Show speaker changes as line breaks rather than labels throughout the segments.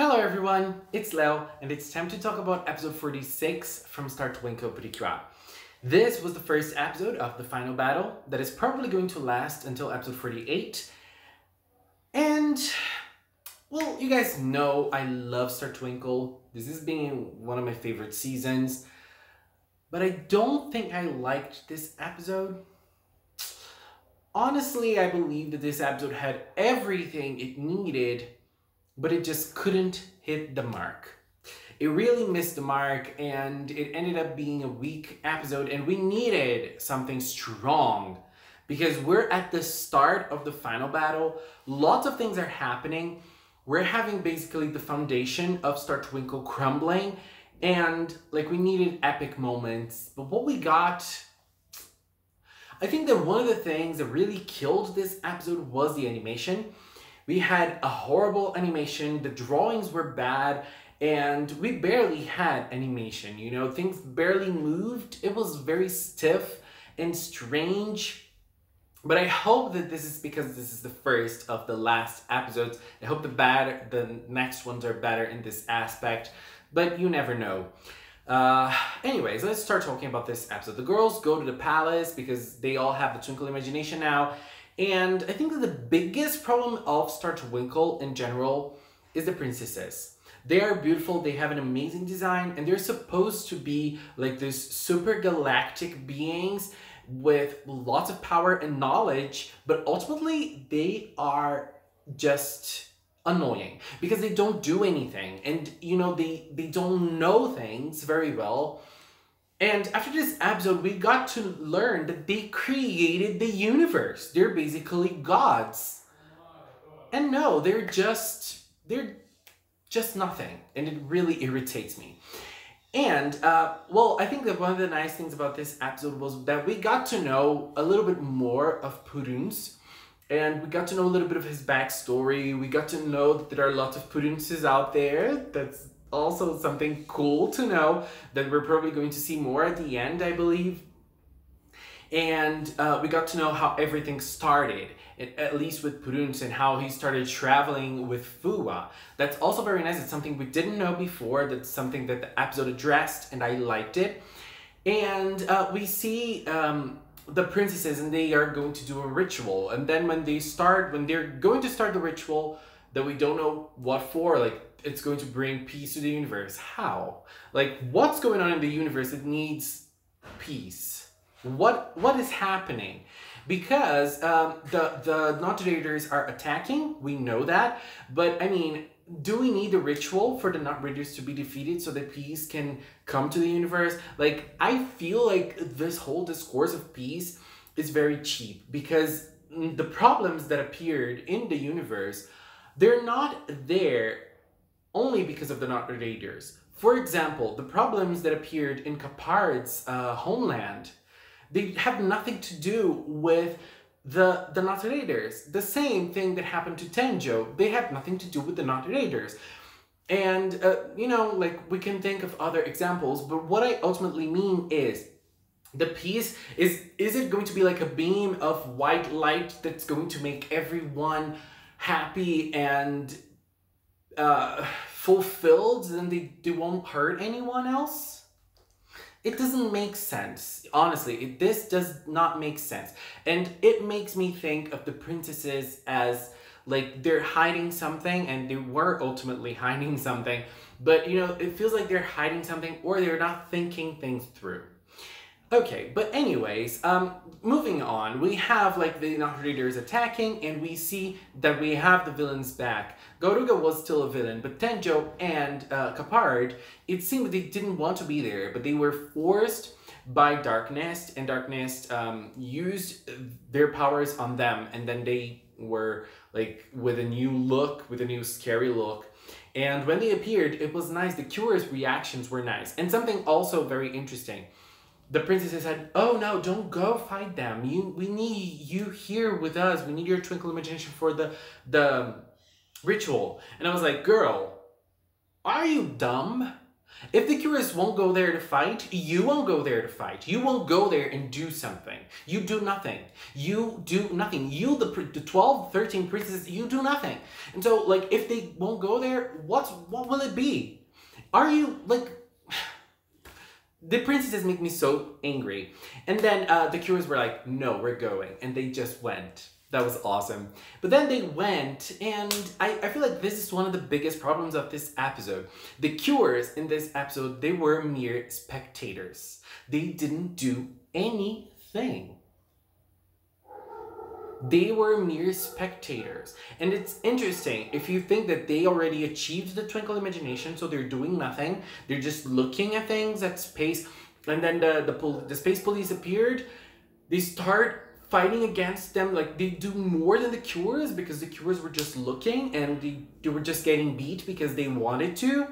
Hello everyone, it's Leo, and it's time to talk about episode 46 from Star Twinkle Pretty Cry. This was the first episode of the final battle that is probably going to last until episode 48. And, well, you guys know I love Star Twinkle. This has been one of my favorite seasons. But I don't think I liked this episode. Honestly, I believe that this episode had everything it needed, but it just couldn't hit the mark. It really missed the mark, and it ended up being a weak episode, and we needed something strong because we're at the start of the final battle. Lots of things are happening. We're having basically the foundation of Star Twinkle crumbling, and like we needed epic moments. But what we got, I think that one of the things that really killed this episode was the animation. We had a horrible animation, the drawings were bad, and we barely had animation, you know, things barely moved. It was very stiff and strange. But I hope that this is because this is the first of the last episodes. I hope the next ones are better in this aspect, but you never know. Anyways, let's start talking about this episode. The girls go to the palace because they all have the Twinkle imagination now. And I think that the biggest problem of Star Twinkle in general is the princesses. They are beautiful, they have an amazing design, and they're supposed to be like these super galactic beings with lots of power and knowledge, but ultimately they are just annoying because they don't do anything, and you know, they don't know things very well. And after this episode, we got to learn that they created the universe. They're basically gods. And no, they're just nothing. And it really irritates me. And, well, I think that one of the nice things about this episode was that we got to know a little bit more of Purunz. And we got to know a little bit of his backstory. We got to know that there are lots of Purunzes out there. That's also something cool to know, that we're probably going to see more at the end, I believe. And we got to know how everything started, at least with Purunz, and how he started traveling with Fuwa. That's also very nice. It's something we didn't know before. That's something that the episode addressed, and I liked it. And we see the princesses, and they are going to do a ritual. And then when they're going to start the ritual that we don't know what for, like, it's going to bring peace to the universe. How? Like, what's going on in the universe that needs peace? What is happening? Because the Not-Raiders are attacking, we know that, but I mean, do we need a ritual for the Not-Raiders to be defeated so that peace can come to the universe? Like, I feel like this whole discourse of peace is very cheap, because the problems that appeared in the universe, they're not there only because of the Not-Raiders. For example, the problems that appeared in Kapard's homeland, they have nothing to do with the Not-Raiders. The same thing that happened to Tenjo, they have nothing to do with the Not-Raiders. And, you know, like, we can think of other examples, but what I ultimately mean is, the peace is it going to be like a beam of white light that's going to make everyone happy and fulfilled, then they won't hurt anyone else? It doesn't make sense. Honestly, this does not make sense. And it makes me think of the princesses as like they're hiding something, and they were ultimately hiding something, but you know, it feels like they're hiding something, or they're not thinking things through. Okay, but anyways, moving on, we have like the Not-Raiders attacking, and we see that we have the villains back. Garuga was still a villain, but Tenjo and Kapard, it seemed they didn't want to be there, but they were forced by Darknest, and Darknest used their powers on them, and then they were like with a new look, with a new scary look. And when they appeared, it was nice. The Curious reactions were nice. And something also very interesting. The princesses said, "Oh no, don't go fight them. We need you here with us. We need your Twinkle imagination for the ritual." And I was like, "Girl, are you dumb? If the Curious won't go there to fight, you won't go there to fight. You won't go there and do something. You do nothing. You do nothing. You, the 12, 13 princesses, you do nothing. And so, like, if they won't go there, what will it be? Are you, like... The princesses make me so angry. And then the Curious were like, no, we're going. And they just went. That was awesome. But then they went, and I feel like this is one of the biggest problems of this episode. The Curious in this episode, they were mere spectators. They didn't do anything. They were mere spectators. And it's interesting, if you think that they already achieved the Twinkle Imagination, so they're doing nothing, they're just looking at things at space, and then the space police appeared, they start fighting against them, like they do more than the Cures, because the Cures were just looking and they were just getting beat because they wanted to.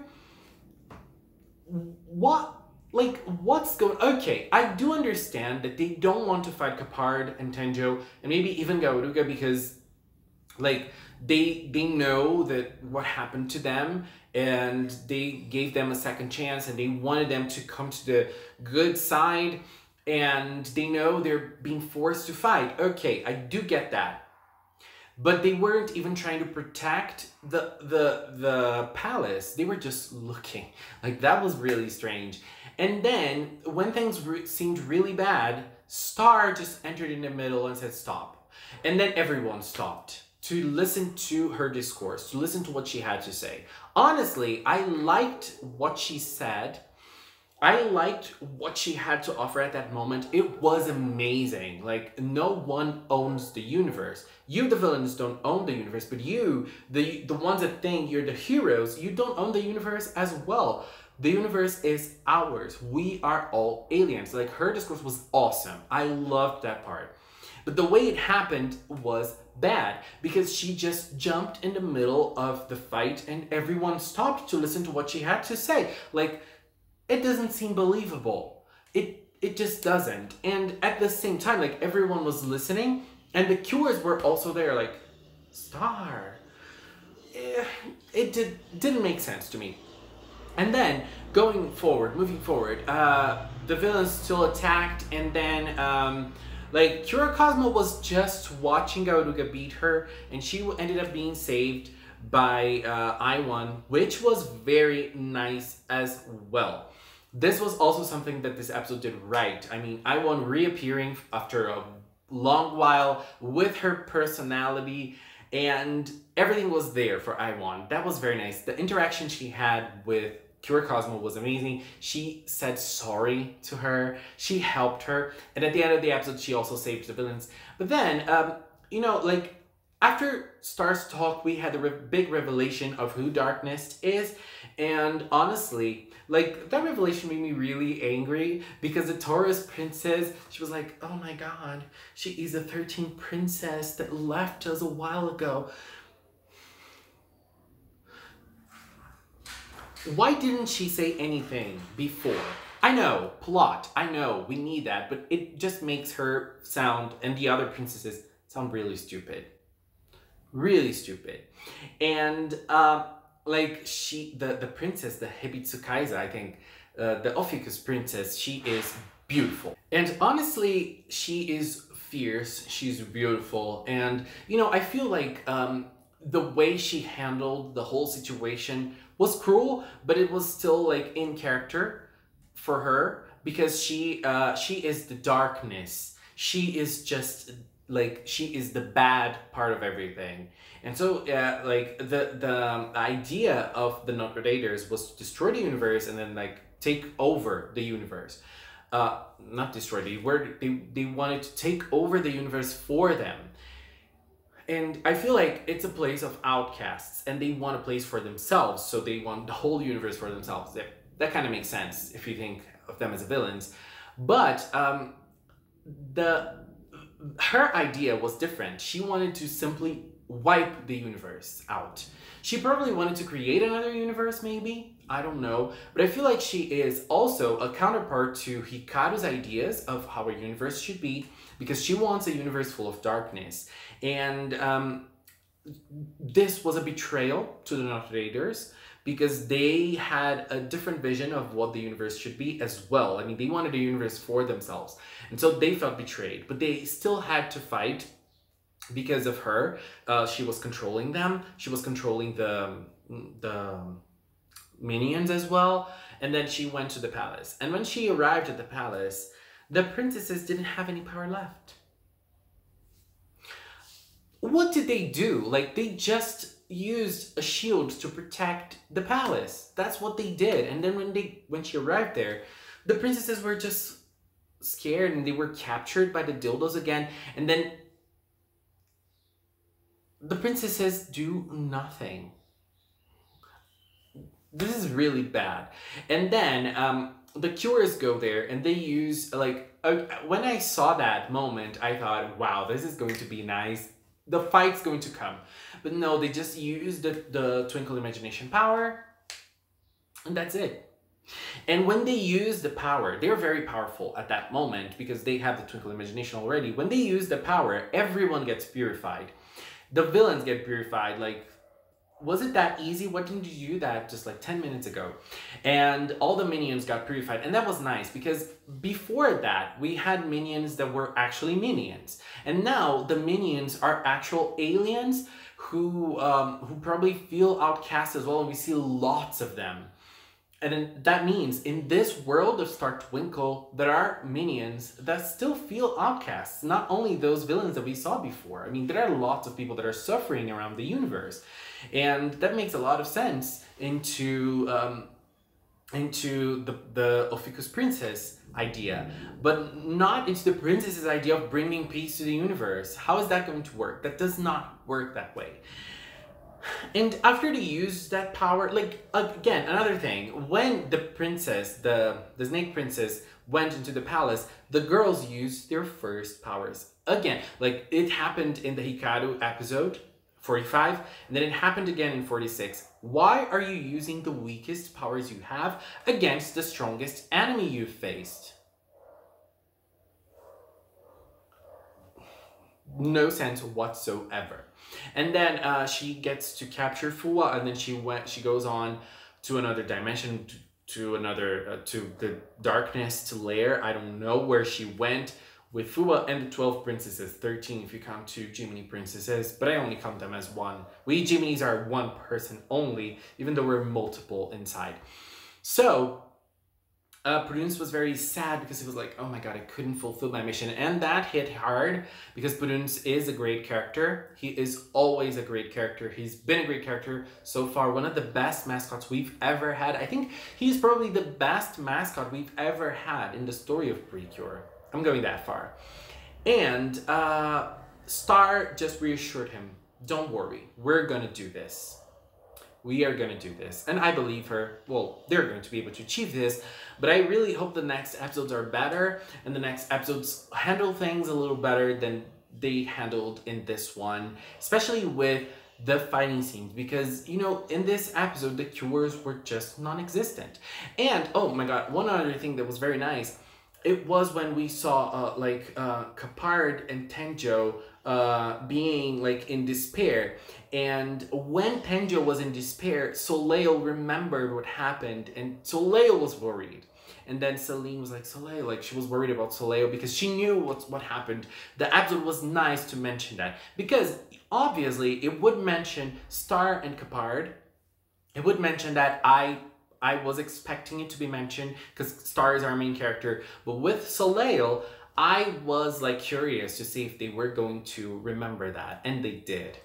What's going... Okay, I do understand that they don't want to fight Capard and Tenjo and maybe even Gaoruga because, like, they know that what happened to them and they gave them a second chance and they wanted them to come to the good side. And they know they're being forced to fight. Okay, I do get that. But they weren't even trying to protect the palace. They were just looking. Like, that was really strange. And then, when things seemed really bad, Star just entered in the middle and said stop. And then everyone stopped to listen to her discourse, to listen to what she had to say. Honestly, I liked what she said. I liked what she had to offer at that moment. It was amazing. Like, no one owns the universe. You, the villains, don't own the universe, but you, the ones that think you're the heroes, you don't own the universe as well. The universe is ours. We are all aliens. Like, her discourse was awesome. I loved that part. But the way it happened was bad because she just jumped in the middle of the fight and everyone stopped to listen to what she had to say. Like, it doesn't seem believable. It just doesn't. And at the same time, like, everyone was listening and the Cures were also there, like, Star. It didn't make sense to me. And then, moving forward, the villains still attacked, and then, like, Kira Cosmo was just watching Gaoruga beat her, and she ended up being saved by I-1, which was very nice as well. This was also something that this episode did right. I mean, I-1 reappearing after a long while with her personality, and everything was there for I-1. That was very nice. The interaction she had with Kira Cosmo was amazing. She said sorry to her. She helped her. And at the end of the episode, she also saved the villains. But then, you know, like, after Star's talk, we had a big revelation of who Darkness is. And honestly, like, that revelation made me really angry because the Taurus princess, she was like, oh my god, she is a 13th princess that left us a while ago. Why didn't she say anything before? I know, plot, I know, we need that, but it just makes her sound, and the other princesses, sound really stupid. Really stupid. And, like, the princess, the Hibitsukaiza, I think, the Ophiuchus princess, she is beautiful. And honestly, she is fierce, she's beautiful, and, you know, I feel like, the way she handled the whole situation was cruel, but it was still, like, in character for her, because she is the darkness. She is just, like, she is the bad part of everything. And so, like, the idea of the Notre Daters was to destroy the universe and then, like, take over the universe. Not destroy, they wanted to take over the universe for them. And I feel like it's a place of outcasts, and they want a place for themselves, so they want the whole universe for themselves. That kind of makes sense if you think of them as villains. But her idea was different. She wanted to simply wipe the universe out. She probably wanted to create another universe, maybe? I don't know. But I feel like she is also a counterpart to Hikaru's ideas of how a universe should be, because she wants a universe full of darkness. And this was a betrayal to the Notre Daters, because they had a different vision of what the universe should be as well. I mean, they wanted a universe for themselves. And so they felt betrayed, but they still had to fight because of her. She was controlling them. She was controlling the minions as well. And then she went to the palace. And when she arrived at the palace, the princesses didn't have any power left. What did they do? Like, they just used a shield to protect the palace. That's what they did. And then when she arrived there, the princesses were just scared and they were captured by the dildos again. And then the princesses do nothing. This is really bad. And then the Cures go there and they use, like, when I saw that moment, I thought, wow, this is going to be nice. The fight's going to come. But no, they just use the Twinkle Imagination power, and that's it. And when they use the power, they're very powerful at that moment because they have the Twinkle Imagination already. When they use the power, everyone gets purified. The villains get purified. Like, was it that easy? Why didn't you do that just like 10 minutes ago? And all the minions got purified. And that was nice because before that, we had minions that were actually minions. And now the minions are actual aliens who probably feel outcast as well. And we see lots of them. And then that means in this world of Star Twinkle, there are minions that still feel outcasts. Not only those villains that we saw before. I mean, there are lots of people that are suffering around the universe. And that makes a lot of sense into the Ophiuchus Princess idea. But not into the princess's idea of bringing peace to the universe. How is that going to work? That does not work that way. And after they use that power, like, again, another thing, when the princess, the snake princess went into the palace, the girls used their first powers. Again, like, it happened in the Hikaru episode 45, and then it happened again in 46. Why are you using the weakest powers you have against the strongest enemy you've faced? No sense whatsoever. And then she gets to capture Fua, and then she goes on to another dimension, to the darkness, to Lair. I don't know where she went with Fua and the 12 princesses, 13 if you count 2 Jiminy princesses, but I only count them as one. We Jiminy's are one person only, even though we're multiple inside. So Prudence was very sad because he was like, oh my god, I couldn't fulfill my mission. And that hit hard because Prudence is a great character. He is always a great character. He's been a great character so far. One of the best mascots we've ever had. I think he's probably the best mascot we've ever had in the story of Precure. I'm going that far. And Star just reassured him, don't worry, we're gonna do this. We are gonna do this. And I believe her. Well, they're going to be able to achieve this, but I really hope the next episodes are better and the next episodes handle things a little better than they handled in this one, especially with the fighting scenes, because, you know, in this episode, the Cures were just non-existent. And, oh my god, one other thing that was very nice, it was when we saw Capard and Tenjo being like in despair. And when Tenjo was in despair, Soleil remembered what happened and Soleil was worried. And then Celine was like, Soleil, like she was worried about Soleil because she knew what happened. The episode was nice to mention that because obviously it would mention Star and Capard. It would mention that I was expecting it to be mentioned because Star is our main character. But with Soleil, I was like curious to see if they were going to remember that. And they did.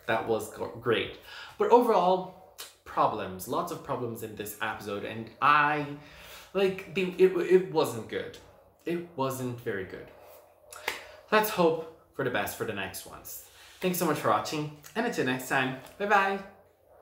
That was great. But overall, problems. Lots of problems in this episode. And it wasn't good. It wasn't very good. Let's hope for the best for the next ones. Thanks so much for watching. And until next time, bye bye.